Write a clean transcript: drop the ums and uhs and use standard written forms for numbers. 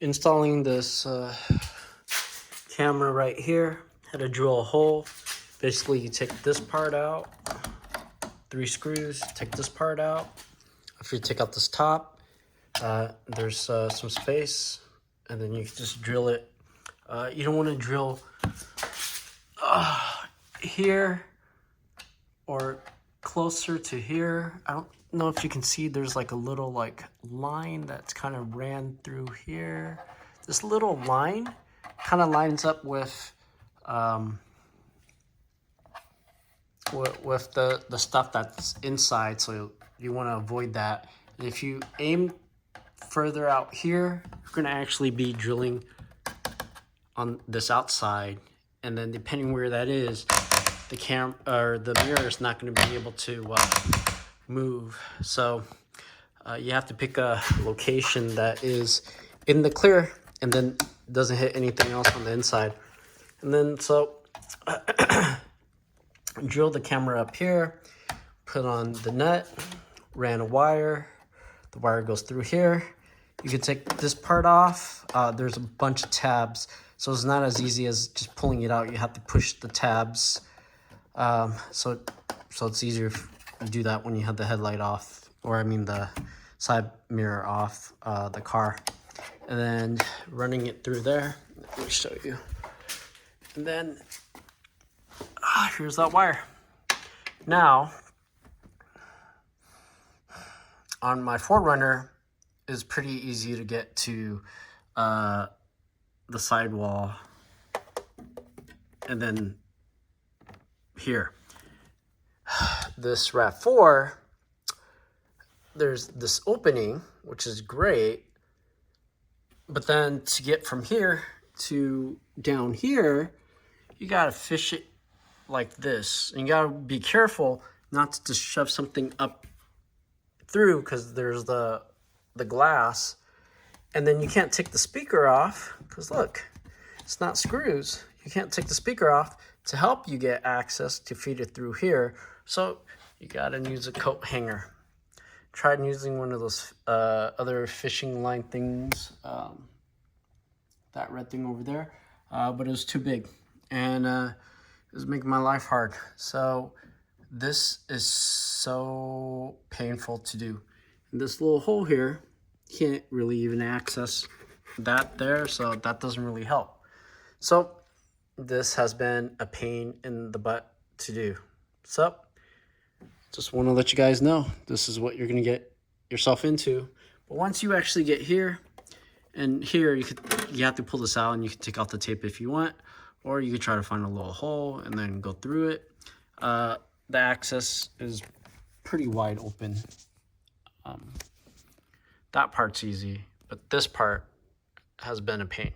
installing this camera right here. Had to drill a hole. Basically, you take this part out, 3 screws, take this part out. After you take out this top, there's some space, and then you can just drill it. You don't want to drill here or closer to here. I don't know if you can see, there's like a little like line that's kind of ran through here. This little line kind of lines up with the stuff that's inside, so you want to avoid that. And if you aim further out here, you're going to actually be drilling on this outside, and then depending where that is, the mirror is not going to be able to move. So you have to pick a location that is in the clear and then doesn't hit anything else on the inside. And then so drill the camera up here, put on the nut, ran a wire. The wire goes through here. You can take this part off. There's a bunch of tabs, so it's not as easy as just pulling it out. You have to push the tabs. So it's easier if you do that when you have the headlight off, or I mean the side mirror off the car. And then running it through there. Let me show you. And then here's that wire. Now, on my 4Runner, it's pretty easy to get to the sidewall, and then here. This Rav4, there's this opening, which is great, but then to get from here to down here, you gotta fish it like this. And you gotta be careful not to just shove something up through, because there's the glass. And then you can't take the speaker off, because look, it's not screws. You can't take the speaker off to help you get access to feed it through here. So you gotta use a coat hanger. Tried using one of those other fishing line things, that red thing over there, but it was too big, and it was making my life hard. So this is so painful to do. And this little hole here, can't really even access that there, so that doesn't really help. So this has been a pain in the butt to do. So just want to let you guys know, this is what you're going to get yourself into. But once you actually get here and here, you have to pull this out, and you can take off the tape if you want, or you could try to find a little hole and then go through it. The access is pretty wide open. That part's easy, but this part has been a pain.